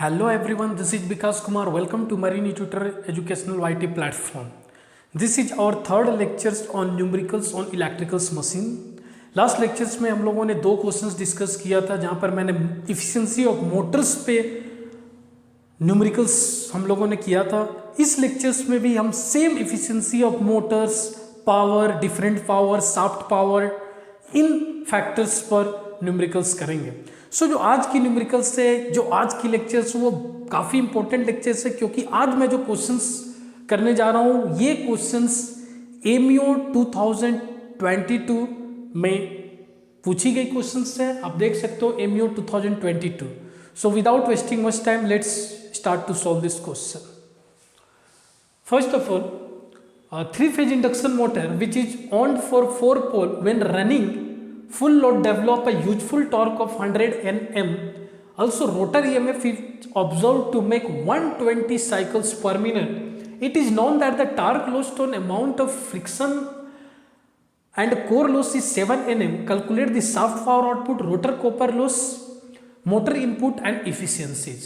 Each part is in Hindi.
Hello everyone, this is Vikas Kumar. Welcome to Marine Tutor Educational IT platform. This is our third lectures on numericals on electricals machine. Last lectures में हम लोगों ने दो क्वेश्चंस डिस्कस किया था जहाँ पर मैंने इफिशिएंसी ऑफ मोटर्स पे न्यूमेरिकल्स हम लोगों ने किया था. इस लेक्चर्स में भी हम same efficiency of Motors, power, different power, shaft power, in factors पर न्यूमेरिकल्स करेंगे. सो जो आज की न्यूमेरिकल्स है, जो आज की लेक्चर्स वो काफ़ी इंपॉर्टेंट लेक्चर्स है क्योंकि आज मैं जो क्वेश्चंस करने जा रहा हूँ ये क्वेश्चंस एमईओ 2022 में पूछी गई क्वेश्चंस है. आप देख सकते हो MEO 2022. So without wasting much time let's start to solve this question. First of all, three-phase induction motor which is owned for 4 pole when running full load develop a useful torque of 100 Nm. Also rotor EMF is observed to make 120 cycles per minute. It is known that the torque lost on amount of friction and core loss is 7 Nm. Calculate the shaft power output, rotor copper loss, motor input and efficiencies.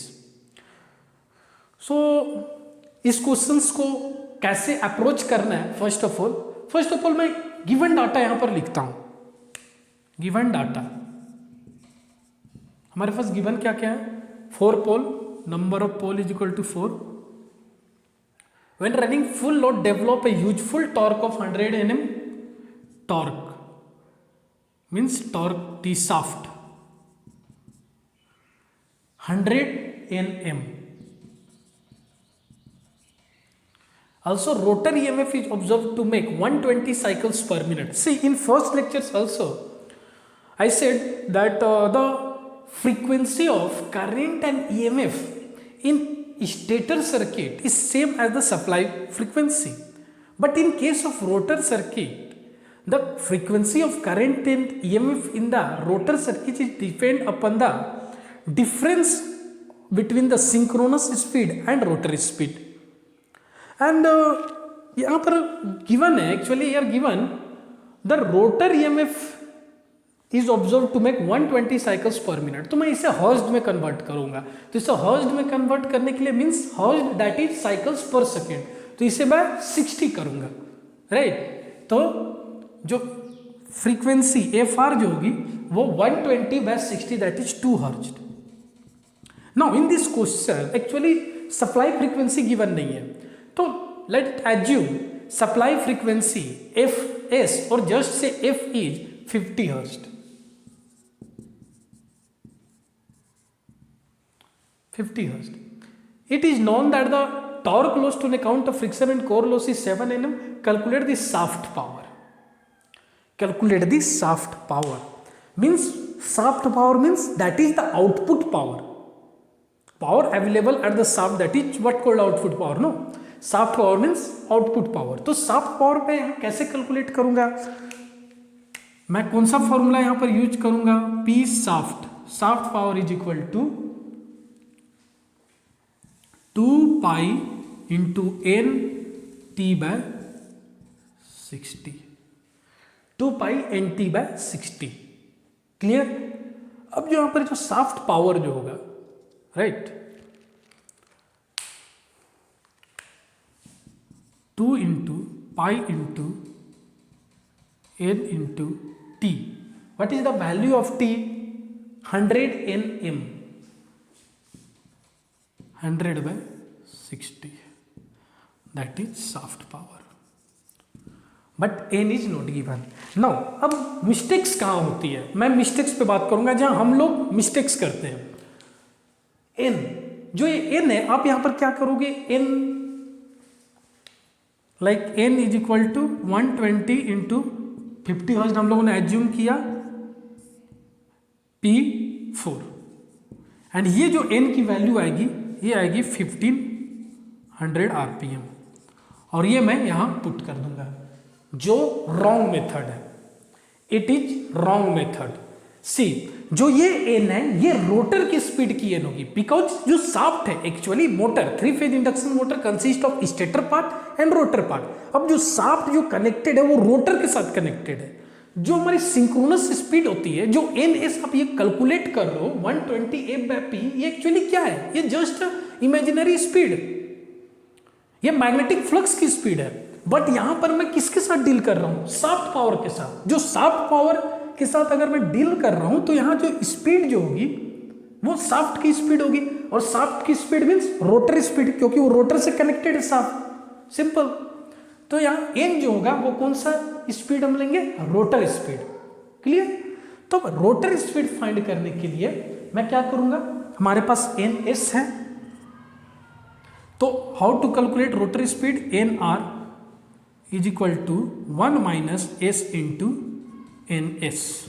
So इस क्वेश्चंस को कैसे अप्रोच करना है, फर्स्ट ऑफ ऑल मैं गिवन डाटा यहां पर लिखता हूं. गिवन डाटा हमारे पास गिवन क्या क्या है? 4 pole, number of pole is equal to 4. When running full load develop a useful torque of 100 Nm. Torque means torque T shaft 100 Nm. Also rotor EMF is observed to make 120 cycles per minute. See, in first lectures also I said that the frequency of current and EMF in stator circuit is same as the supply frequency, but in case of rotor circuit the frequency of current and EMF in the rotor circuit is depend upon the difference between the synchronous speed and rotary speed. And यहाँ पर गिवन है, एक्चुअली यार given the rotor EMF is observe to make 120 cycles per minute. तो मैं इसे हर्ट्ज में कन्वर्ट करूंगा. तो इसे हर्ट्ज में कन्वर्ट करने के लिए means hertz that is cycles पर सेकेंड. तो इसे मैं 60 करूंगा, राइट. तो जो फ्रीक्वेंसी एफ आर जो होगी वो 120/60 that is 2 hertz. Now in this question actually supply frequency given नहीं है. तो let assume supply frequency F S और just say F is 50 hertz. 50 hertz. It is known that the torque lost on account of friction and core loss is 7 Nm. Calculate the shaft power. Calculate the shaft power means shaft power means that is the output power. Power available at the shaft, that is what called output power. No, shaft power means output power. तो shaft power पे कैसे कैलकुलेट करूंगा? मैं कौन सा फॉर्मूला यहां पर यूज करूंगा? P shaft power is equal to 2 pi into n t/60. 2 pi n t/60. Clear? अब जो यहां पर जो शाफ्ट पावर जो होगा, right, 2 into pi into n into t. What is the value of t? 100 Nm. 100/60. That is shaft power. But n is not given. Now, अब मिस्टेक्स कहाँ होती है? मैं मिस्टेक्स पे बात करूंगा जहां हम लोग मिस्टेक्स करते हैं. n, जो ये n है, आप यहां पर क्या करोगे? n like n is equal to 120 into 50 hertz हम लोगों ने एज्यूम किया P4. एंड ये जो n की वैल्यू आएगी ये आएगी 1500 RPM. और ये मैं यहां पुट कर दूंगा, जो रॉन्ग मेथड है. It is wrong method. See, जो ये एन है ये रोटर की स्पीड की एन होगी, बिकॉज जो शाफ्ट है actually motor, 3-phase induction motor consist of stator part and rotor part. अब जो शाफ्ट जो कनेक्टेड है वो रोटर के साथ कनेक्टेड है. जो हमारी सिंक्रोनस स्पीड होती है, जो एन एस आप ये कैलकुलेट कर रहे हो 120 F/p, ये एक्चुअली क्या है? ये जस्ट इमेजिनरी स्पीड, ये मैग्नेटिक फ्लक्स की स्पीड है। बट यहां पर मैं किसके साथ डील कर रहा हूं? शाफ्ट पावर के साथ। जो शाफ्ट पावर के साथ अगर मैं डील कर रहा हूं तो यहां जो स्पीड जो होगी वो शाफ्ट की स्पीड होगी, और शाफ्ट की स्पीड मींस रोटर स्पीड, क्योंकि वो रोटर से कनेक्टेड है शाफ्ट, सिंपल। तो यहाँ एन जो होगा वो कौन सा स्पीड हम लेंगे? Rotor speed. क्लियर? तो रोटर स्पीड फाइंड करने के लिए मैं क्या करूंगा, हमारे पास एन एस है, तो how to calculate rotor speed? N R is equal to 1 minus S into N S.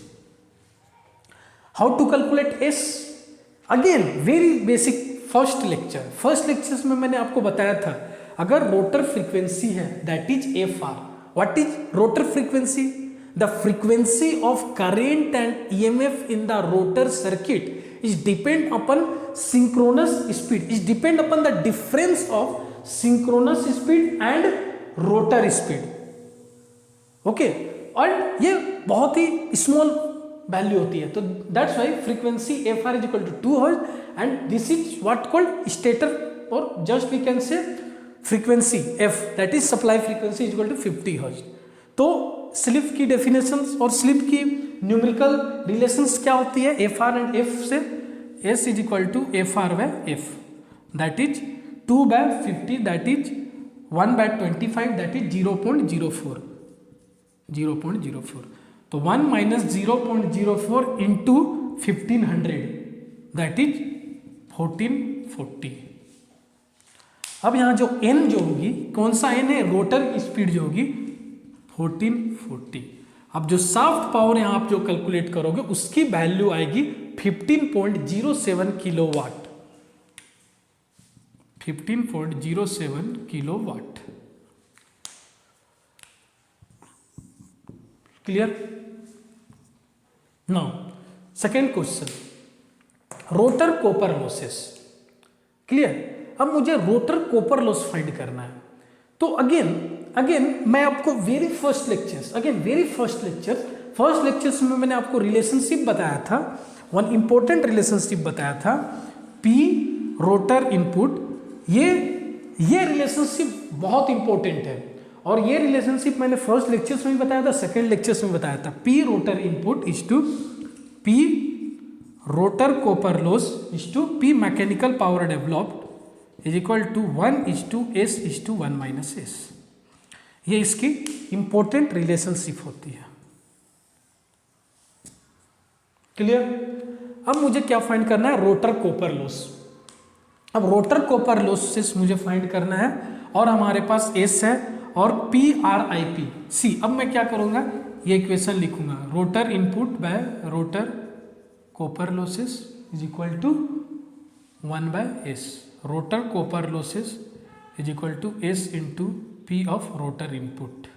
How to calculate S? Again very basic first lectures में मैंने आपको बताया था, अगर रोटर फ्रीक्वेंसी है that is F R. What is rotor frequency? The frequency of current and EMF in the rotor circuit is depend upon synchronous speed, is depend upon the difference of synchronous speed and rotor speed. Okay, और ये बहुत ही स्मॉल वैल्यू होती है, तो that's why frequency F R is equal to 2 hertz and this is what called stator, और just we can say frequency F that is supply frequency is equal to 50 hertz. तो स्लिप की डेफिनेशंस और स्लिप की न्यूमेरिकल रिलेशंस क्या होती है? एफ आर एंड एफ से, S is equal to F R by F that is 2/50 that is 1/25 that is 0.04, तो 1 माइनस 0.04 इंटू 1500 दैट इज 1440। अब यहां जो n जो होगी, कौन सा n है? रोटर की स्पीड जो होगी 1440। अब जो शाफ्ट पावर यहां आप जो कैलकुलेट करोगे उसकी वैल्यू आएगी 15.07 kilowatt, 15.07 kilowatt. Clear? Now second question, rotor copper losses. Clear? अब मुझे रोटर कॉपर लॉस फाइंड करना है, तो अगेन मैं आपको फर्स्ट लेक्चर्स में मैंने आपको रिलेशनशिप बताया था, वन इंपॉर्टेंट रिलेशनशिप बताया था, पी रोटर इनपुट। ये रिलेशनशिप बहुत इंपॉर्टेंट है, और ये रिलेशनशिप मैंने फर्स्ट लेक्चर्स में भी बताया था, सेकेंड लेक्चर्स में बताया था। P rotor input is to P rotor copper loss is to P mechanical power developed is equal to 1:s/1 minus S. ये इसकी इंपॉर्टेंट रिलेशनशिप होती है। क्लियर? अब मुझे क्या फाइंड करना है? Rotor copper loss. अब रोटर कॉपर लॉसेस मुझे फाइंड करना है, और हमारे पास एस है और PRIP सी। अब मैं क्या करूंगा, ये इक्वेशन लिखूंगा, rotor input by rotor copper losses is equal to 1/s। Rotor copper losses is equal to S into P of rotor input.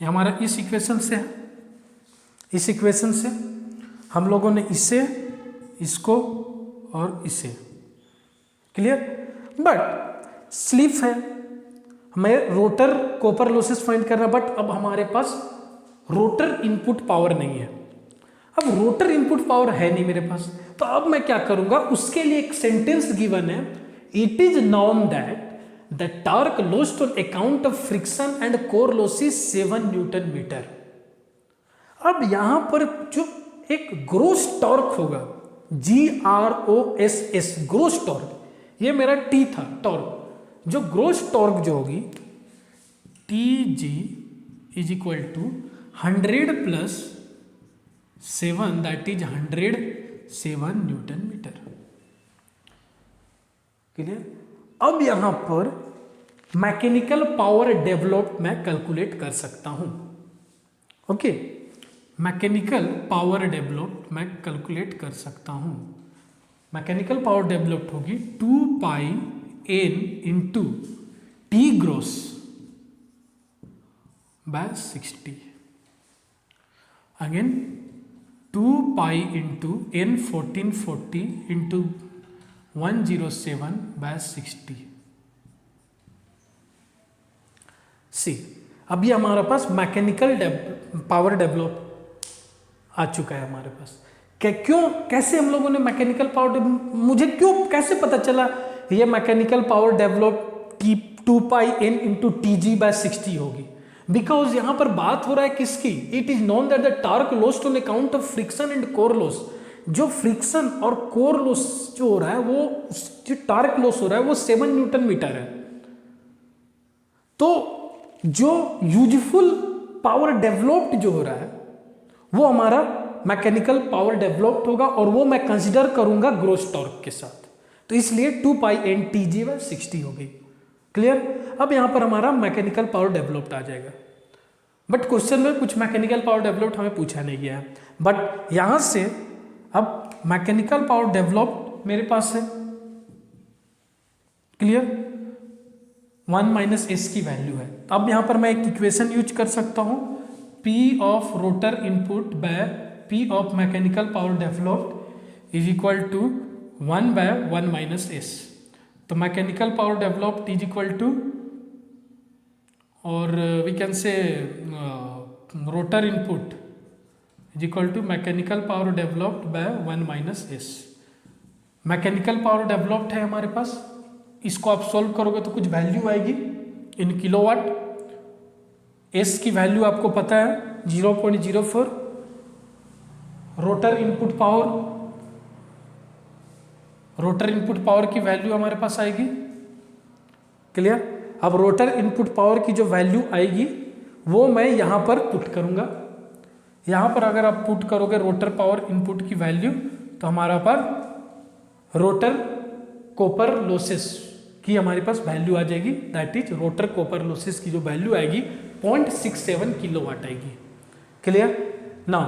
ये हमारा इस इक्वेशन से है, इस इक्वेशन से हम लोगों ने इसे, इसको और इसे। क्लियर? बट स्लिप है, हमें रोटर कॉपर लॉसेस फाइंड करना, बट अब हमारे पास रोटर इनपुट पावर नहीं है। अब रोटर इनपुट पावर है नहीं मेरे पास, तो अब मैं क्या करूंगा, उसके लिए एक सेंटेंस गिवन है, it is known that the torque lost on account of friction and core loss is 7 newton metre. अब यहां पर जो एक ग्रोस टॉर्क होगा, GROSS, ग्रोस टॉर्क, ये मेरा T था टॉर्क, जो ग्रोस टॉर्क जो होगी TG is equal to 100 plus 7 that is 107 newton metre. Clear? अब यहां पर मैकेनिकल पावर डेवलप्ड मैं कैलकुलेट कर सकता हूं। ओके, मैकेनिकल पावर डेवलप्ड मैं कैलकुलेट कर सकता हूं। मैकेनिकल पावर डेवलप्ड होगी 2 pi n into T gross by 60, again 2 pi into n 1440 into 107 by 60, see अभी हमारे पास मैकेनिकल पावर डेवलप आ चुका है हमारे पास। क्यों, कैसे हम लोगों ने मैकेनिकल पावर, मुझे क्यों कैसे पता चला ये मैकेनिकल पावर डेवलप की 2 pi n into T G by 60 होगी? बिकॉज यहाँ पर बात हो रहा है किसकी, it is known that the torque lost on account of friction and core loss. जो फ्रिक्शन और कोर लॉस जो हो रहा है, वो जो टॉर्क लॉस हो रहा है वो 7 न्यूटन मीटर है। तो जो यूजफुल पावर डेवलप्ड जो हो रहा है वो हमारा मैकेनिकल पावर डेवलप्ड होगा, और वो मैं कंसिडर करूंगा ग्रॉस टॉर्क के साथ। तो इसलिए 2 pi n T G by 60 हो गई। क्लियर? अब यहां पर हमारा मैकेनिकल पावर डेवलप्ड आ जाएगा। बट क्वेश्चन में कुछ मैकेनिकल पावर डेवलप्ड हमें पूछा नहीं गया है। बट यहां से अब मैकेनिकल पावर डेवलप्ड मेरे पास है, क्लियर, 1 माइनस एस की वैल्यू है। अब यहां पर मैं एक इक्वेशन यूज कर सकता हूं, P of rotor input by P of mechanical power developed is equal to 1 by 1 minus S. तो mechanical power developed is equal to, और we can say rotor input is equal to mechanical power developed by 1 minus S. Mechanical power developed है हमारे पास, इसको आप सॉल्व करोगे तो कुछ वैल्यू आएगी इन किलोवाट। एस की वैल्यू आपको पता है 0.04। रोटर इनपुट पावर की वैल्यू हमारे पास आएगी, क्लियर। अब रोटर इनपुट पावर की जो वैल्यू आएगी वो मैं यहां पर पुट करूंगा। यहां पर अगर आप पुट करोगे रोटर पावर इनपुट की वैल्यू, तो हमारा पर रोटर कॉपर लॉसेस की हमारे पास वैल्यू आ जाएगी, that is rotor copper losses की जो वैल्यू आएगी 0.67 किलोवाट आएगी। Clear? Now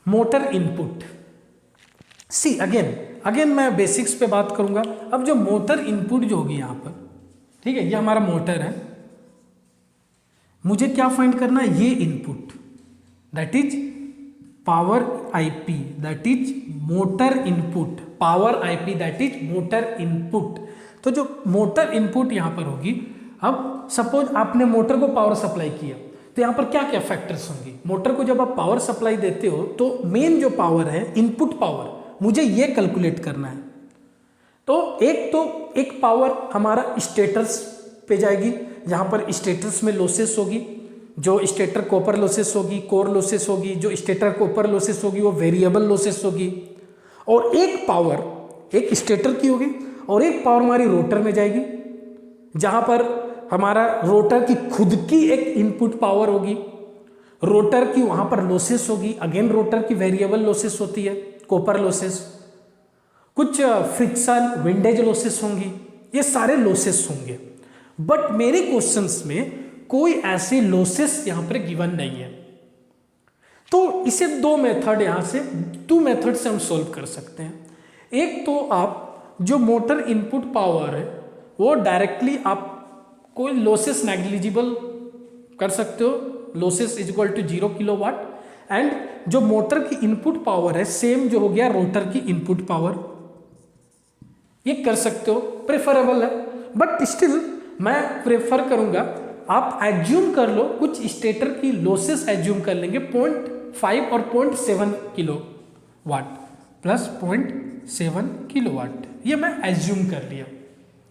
motor input, see again मैं बेसिक्स पे बात करूंगा। अब जो मोटर इनपुट जो होगी यहां पर, ठीक है, ये हमारा मोटर है, मुझे क्या फाइंड करना है, ये input that is power IP, that is motor input, power IP that is motor input. तो जो मोटर इनपुट यहां पर होगी, अब सपोज आपने मोटर को पावर सप्लाई किया, तो यहां पर क्या क्या फैक्टर्स होंगे। मोटर को जब आप पावर सप्लाई देते हो तो मेन जो पावर है, इनपुट पावर, मुझे ये कैलकुलेट करना है। तो एक पावर हमारा स्टेटर्स पे जाएगी, जहां पर स्टेटर्स में लॉसेस होगी, जो स्टेटर कॉपर लॉसेस होगी, कोर लॉसेस होगी। जो स्टेटर कॉपर लॉसेस होगी वो वेरिएबल लॉसेस होगी। और एक पावर एक स्टेटर की होगी, और एक पावर हमारी रोटर में जाएगी, जहां पर हमारा रोटर की खुद की एक इनपुट पावर होगी। रोटर की वहां पर लॉसेस होगी, अगेन रोटर की वेरिएबल लॉसेस होती है, कॉपर लॉसेस, कुछ फ्रिक्शन विंडेज लॉसेस होंगी, ये सारे लॉसेस होंगे। बट मेरे क्वेश्चंस में कोई ऐसी लॉसेस यहां पर गिवन नहीं है, तो इसे दो मेथड से हम सॉल्व कर सकते हैं। एक तो आप जो मोटर इनपुट पावर है वो डायरेक्टली आप कोई लॉसेस नेग्लिजिबल कर सकते हो, losses is equal to 0 kilowatt. And जो मोटर की इनपुट पावर है सेम जो हो गया रोटर की इनपुट पावर, ये कर सकते हो, प्रेफरेबल है। बट स्टिल मैं प्रेफर करूंगा आप एज्यूम कर लो, कुछ स्टेटर की लॉसेस एज्यूम कर लेंगे 0.5 और 0.7 किलोवाट प्लस 0.7 किलोवाट, ये मैं एज्यूम कर लिया,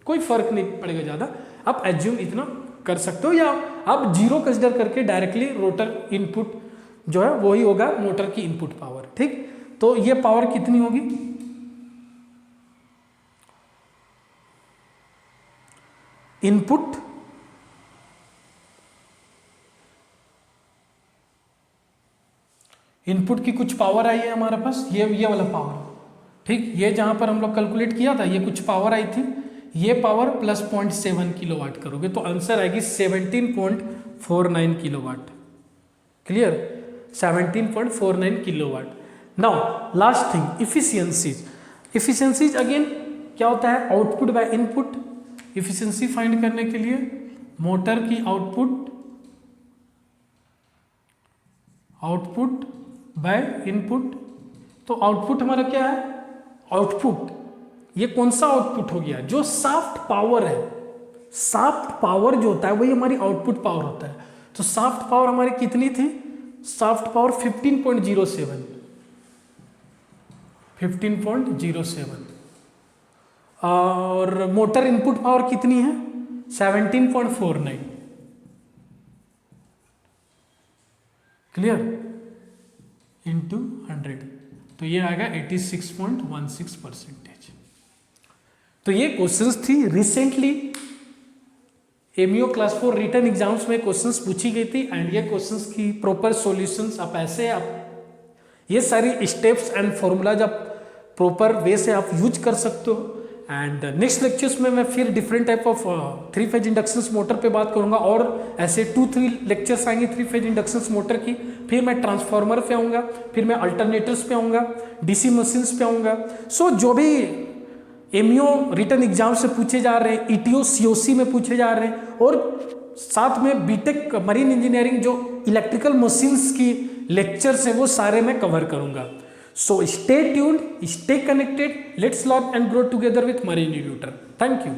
कोई फर्क नहीं पड़ेगा ज़्यादा। आप एज्यूम इतना कर सकते हो, या आप 0 कंसिडर करके डायरेक्टली रोटर इनपुट जो है वही होगा मोटर की इनपुट पावर। ठीक, तो ये पावर कितनी होगी, इनपुट की कुछ पावर आई है हमारे पास, ये वाला पावर, ठीक, ये जहां पर हम लोग कैलकुलेट किया था ये कुछ पावर आई थी, ये पावर प्लस 0.7 किलोवाट करोगे तो आंसर आएगी 17.49 kilowatt. Clear, 17.49 kilowatt. Now last thing, efficiencies again क्या होता है, output by input. Efficiency find करने के लिए मोटर की आउटपुट बाय इनपुट, तो आउटपुट हमारा क्या है, आउटपुट ये कौन सा आउटपुट हो गया, जो साफ्ट पावर है, शाफ्ट पावर जो होता है वही हमारी आउटपुट पावर होता है। तो शाफ्ट पावर हमारी कितनी थी, शाफ्ट पावर 15.07 और मोटर इनपुट पावर कितनी है 17.49। क्लियर, इंटू 100 तो ये आएगा 86.16%। तो ये क्वेश्चंस थी recently MEO class 4 written exams में क्वेश्चंस पूछी गई थी एंड ये क्वेश्चंस की प्रॉपर सॉल्यूशंस आप ऐसे आप ये सारी स्टेप्स एंड फॉर्मूलाज आप प्रॉपर वे से आप यूज कर सकते हो। एंड नेक्स्ट लेक्चर्स में मैं फिर different type of 3 phase inductions motor पे बात करूंगा और ऐसे 2-3 लेक्चर्स आएंगे 3 फेज इंडक्शंस मोटर की, फिर मैं ट्रांसफार्मर पे आऊँगा, फिर मैं अल्टरनेटर्स पे आऊँगा, डीसी मशीन्स पे आऊँगा। सो जो भी एमईओ रिटन एग्जाम से पूछे जा रहे हैं, ईटीओ सीओसी में पूछे जा रहे हैं और साथ में बीटेक मरीन इंजीनियरिंग जो इलेक्ट्रिकल मशीन्स की लेक्चर्स हैं वो सारे मैं कवर करूंगा। So stay tuned, stay connected, let's learn and grow together with marine tutor. Thank you.